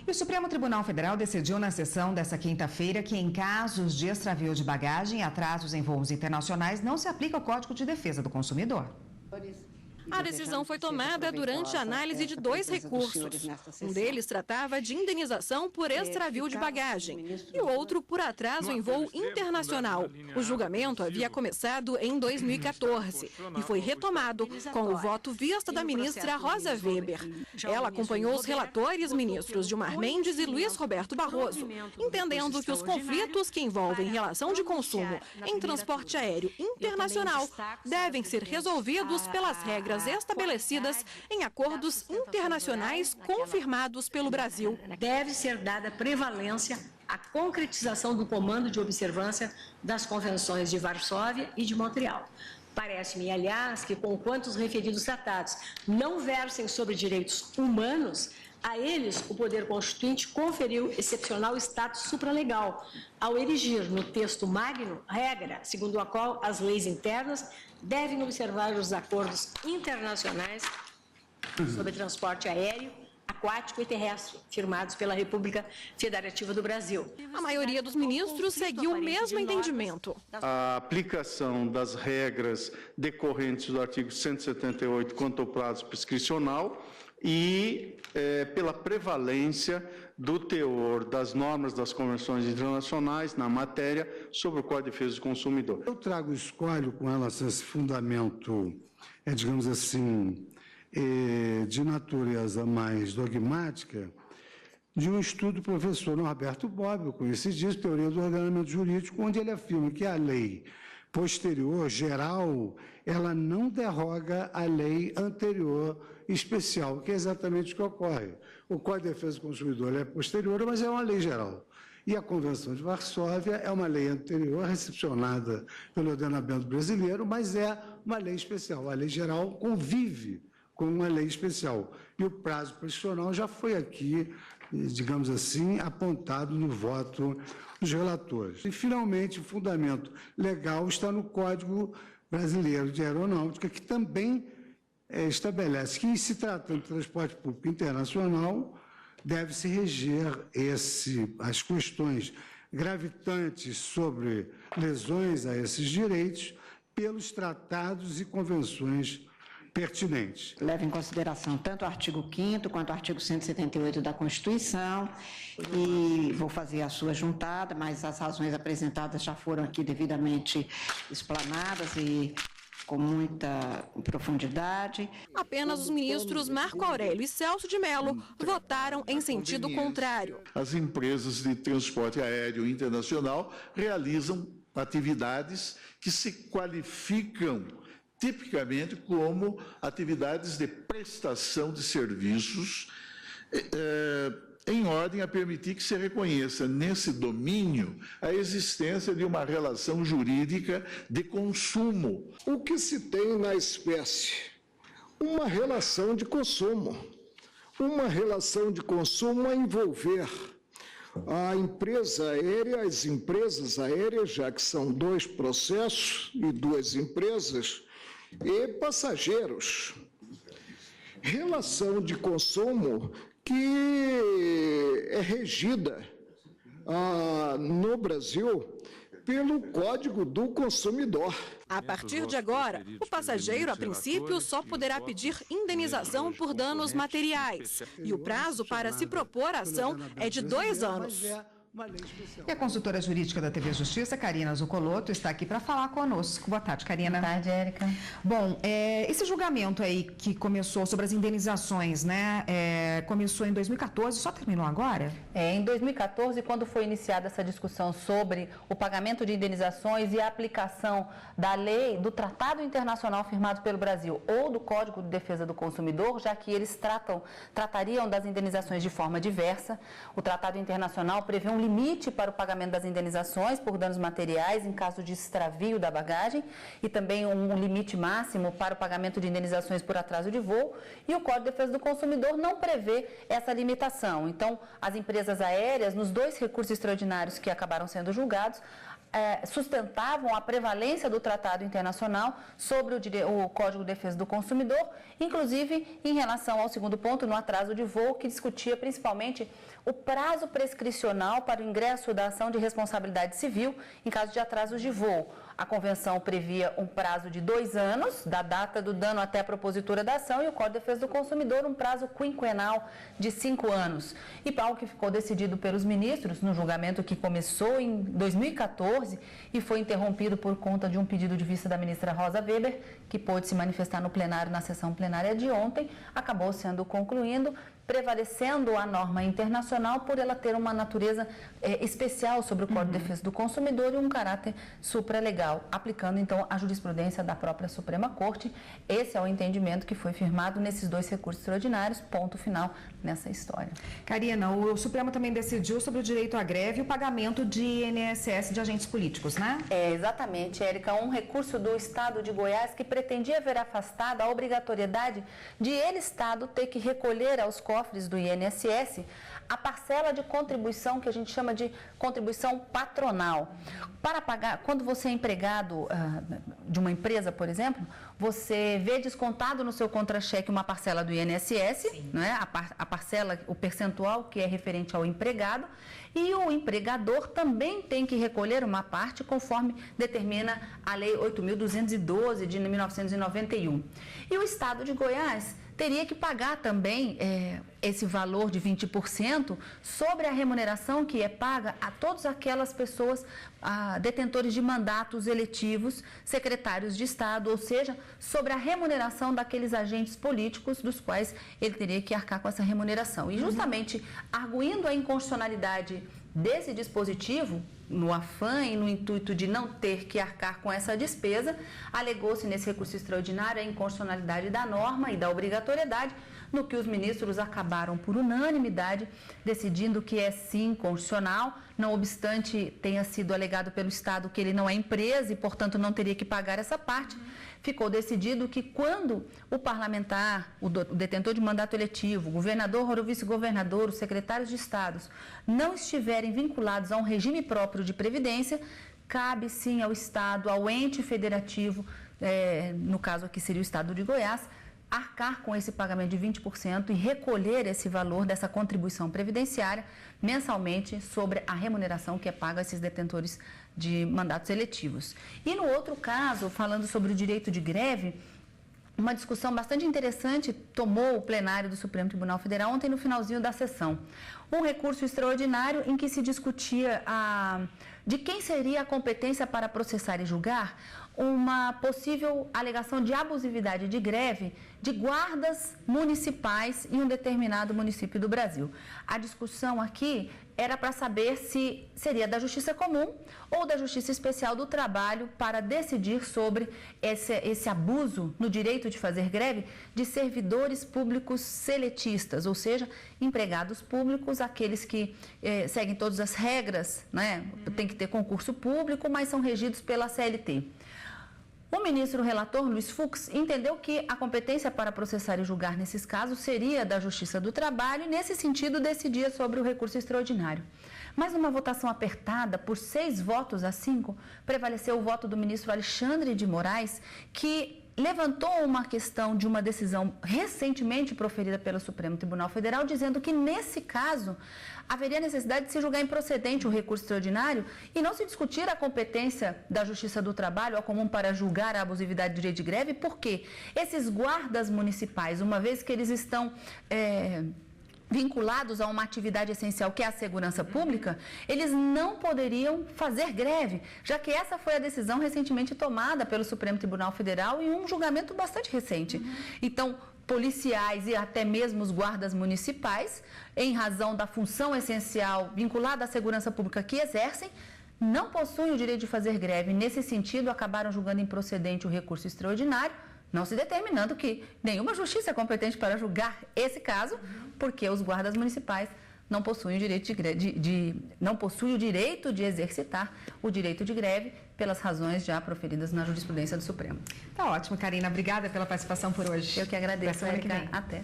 E o Supremo Tribunal Federal decidiu na sessão desta quinta-feira que em casos de extravio de bagagem e atrasos em voos internacionais não se aplica o Código de Defesa do Consumidor. A decisão foi tomada durante a análise de 2 recursos. Um deles tratava de indenização por extravio de bagagem e o outro por atraso em voo internacional. O julgamento havia começado em 2014 e foi retomado com o voto vista da ministra Rosa Weber. Ela acompanhou os relatores ministros Gilmar Mendes e Luiz Roberto Barroso, entendendo que os conflitos que envolvem relação de consumo em transporte aéreo internacional devem ser resolvidos pelas regras estabelecidas em acordos internacionais confirmados pelo Brasil. Deve ser dada prevalência à concretização do Comando de Observância das Convenções de Varsóvia e de Montreal. Parece-me, aliás, que conquanto os referidos tratados não versem sobre direitos humanos, a eles o Poder Constituinte conferiu excepcional status supralegal, ao erigir no texto magno regra segundo a qual as leis internas devem observar os acordos internacionais sobre transporte aéreo, aquático e terrestre, firmados pela República Federativa do Brasil. A maioria dos ministros seguiu o mesmo entendimento. A aplicação das regras decorrentes do artigo 178 quanto ao prazo prescricional e pela prevalência do teor das normas das convenções internacionais na matéria sobre o Código de Defesa do Consumidor. Eu trago escolho com relação a esse fundamento, digamos assim, de natureza mais dogmática, de um estudo do professor Norberto Bobbio, conhecidíssimo, Teoria do Ordenamento Jurídico, onde ele afirma que a lei posterior, geral, ela não derroga a lei anterior especial, que é exatamente o que ocorre. O Código de Defesa do Consumidor é posterior, mas é uma lei geral. E a Convenção de Varsóvia é uma lei anterior, recepcionada pelo ordenamento brasileiro, mas é uma lei especial. A lei geral convive com uma lei especial. E o prazo prescricional já foi aqui, digamos assim, apontado no voto dos relatores. E, finalmente, o fundamento legal está no Código Brasileiro de Aeronáutica, que também estabelece que, em se tratando de transporte público internacional, deve-se reger as questões gravitantes sobre lesões a esses direitos pelos tratados e convenções pertinentes. Leva em consideração tanto o artigo 5º quanto o artigo 178 da Constituição e vou fazer a sua juntada, mas as razões apresentadas já foram aqui devidamente explanadas e com muita profundidade. Apenas os ministros Marco Aurélio e Celso de Mello votaram em sentido contrário. As empresas de transporte aéreo internacional realizam atividades que se qualificam tipicamente como atividades de prestação de serviços, em ordem a permitir que se reconheça nesse domínio a existência de uma relação jurídica de consumo. O que se tem na espécie? Uma relação de consumo. Uma relação de consumo a envolver a empresa aérea, as empresas aéreas, já que são 2 processos e 2 empresas, e passageiros. Relação de consumo que é regida no Brasil pelo Código do Consumidor. A partir de agora, o passageiro, a princípio, só poderá pedir indenização por danos materiais. E o prazo para se propor a ação é de 2 anos. E a consultora jurídica da TV Justiça, Karina Zucolotto, está aqui para falar conosco. Boa tarde, Karina. Boa tarde, Érica. Bom, esse julgamento aí que começou sobre as indenizações, né, começou em 2014, só terminou agora? Em 2014, quando foi iniciada essa discussão sobre o pagamento de indenizações e a aplicação da lei, do Tratado Internacional firmado pelo Brasil ou do Código de Defesa do Consumidor, já que eles tratariam das indenizações de forma diversa, o Tratado Internacional prevê um limite para o pagamento das indenizações por danos materiais em caso de extravio da bagagem e também um limite máximo para o pagamento de indenizações por atraso de voo, e o Código de Defesa do Consumidor não prevê essa limitação. Então, as empresas aéreas, nos 2 recursos extraordinários que acabaram sendo julgados, sustentavam a prevalência do tratado internacional sobre o Código de Defesa do Consumidor, inclusive em relação ao segundo ponto, no atraso de voo, que discutia principalmente o prazo prescricional para o ingresso da ação de responsabilidade civil em caso de atrasos de voo. A convenção previa um prazo de 2 anos, da data do dano até a propositura da ação, e o Código de Defesa do Consumidor um prazo quinquenal de 5 anos. E algo que ficou decidido pelos ministros no julgamento que começou em 2014 e foi interrompido por conta de um pedido de vista da ministra Rosa Weber, que pôde se manifestar no plenário, na sessão plenária de ontem, acabou sendo concluindo, prevalecendo a norma internacional por ela ter uma natureza especial sobre o Código de Defesa do Consumidor e um caráter supralegal, aplicando então a jurisprudência da própria Suprema Corte. Esse é o entendimento que foi firmado nesses 2 recursos extraordinários, ponto final nessa história. Karina, o Supremo também decidiu sobre o direito à greve e o pagamento de INSS de agentes políticos, né? Exatamente, Érica, um recurso do Estado de Goiás que pretendia ver afastada a obrigatoriedade de ele, Estado, ter que recolher aos cofres do INSS a parcela de contribuição que a gente chama de contribuição patronal. Para pagar, quando você é empregado de uma empresa, por exemplo, você vê descontado no seu contra-cheque uma parcela do INSS, né? A parcela, o percentual que é referente ao empregado, e o empregador também tem que recolher uma parte conforme determina a Lei 8.212 de 1991. E o Estado de Goiás teria que pagar também esse valor de 20% sobre a remuneração que é paga a todas aquelas pessoas detentores de mandatos eletivos, secretários de Estado, ou seja, sobre a remuneração daqueles agentes políticos dos quais ele teria que arcar com essa remuneração. E justamente arguindo a inconstitucionalidade desse dispositivo, no afã e no intuito de não ter que arcar com essa despesa, alegou-se nesse recurso extraordinário a inconstitucionalidade da norma e da obrigatoriedade, no que os ministros acabaram por unanimidade decidindo que é sim constitucional, não obstante tenha sido alegado pelo Estado que ele não é empresa e, portanto, não teria que pagar essa parte. Ficou decidido que quando o parlamentar, o detentor de mandato eletivo, o governador ou o vice-governador, os secretários de estados, não estiverem vinculados a um regime próprio de previdência, cabe sim ao Estado, ao ente federativo, no caso aqui seria o Estado de Goiás, arcar com esse pagamento de 20% e recolher esse valor dessa contribuição previdenciária mensalmente sobre a remuneração que é paga a esses detentores de mandatos eletivos. E no outro caso, falando sobre o direito de greve, uma discussão bastante interessante tomou o plenário do Supremo Tribunal Federal ontem no finalzinho da sessão. Um recurso extraordinário em que se discutia de quem seria a competência para processar e julgar uma possível alegação de abusividade de greve de guardas municipais em um determinado município do Brasil. A discussão aqui era para saber se seria da Justiça Comum ou da Justiça Especial do Trabalho para decidir sobre esse abuso no direito de fazer greve de servidores públicos seletistas, ou seja, empregados públicos, aqueles que seguem todas as regras, né? Tem que ter concurso público, mas são regidos pela CLT. O ministro relator, Luiz Fux, entendeu que a competência para processar e julgar nesses casos seria da Justiça do Trabalho e, nesse sentido, decidia sobre o recurso extraordinário. Mas numa votação apertada, por 6 votos a 5, prevaleceu o voto do ministro Alexandre de Moraes, que levantou uma questão de uma decisão recentemente proferida pelo Supremo Tribunal Federal, dizendo que, nesse caso, haveria necessidade de se julgar improcedente o recurso extraordinário e não se discutir a competência da Justiça do Trabalho, a comum, para julgar a abusividade do direito de greve, porque esses guardas municipais, uma vez que eles estão vinculados a uma atividade essencial que é a segurança pública, eles não poderiam fazer greve, já que essa foi a decisão recentemente tomada pelo Supremo Tribunal Federal em um julgamento bastante recente. Então, policiais e até mesmo os guardas municipais, em razão da função essencial vinculada à segurança pública que exercem, não possuem o direito de fazer greve. Nesse sentido, acabaram julgando improcedente o recurso extraordinário, não se determinando que nenhuma justiça é competente para julgar esse caso, porque os guardas municipais não possuem o direito de exercitar o direito de greve pelas razões já proferidas na jurisprudência do Supremo. Tá ótimo, Karina. Obrigada pela participação por hoje. Eu que agradeço, Érica. Até.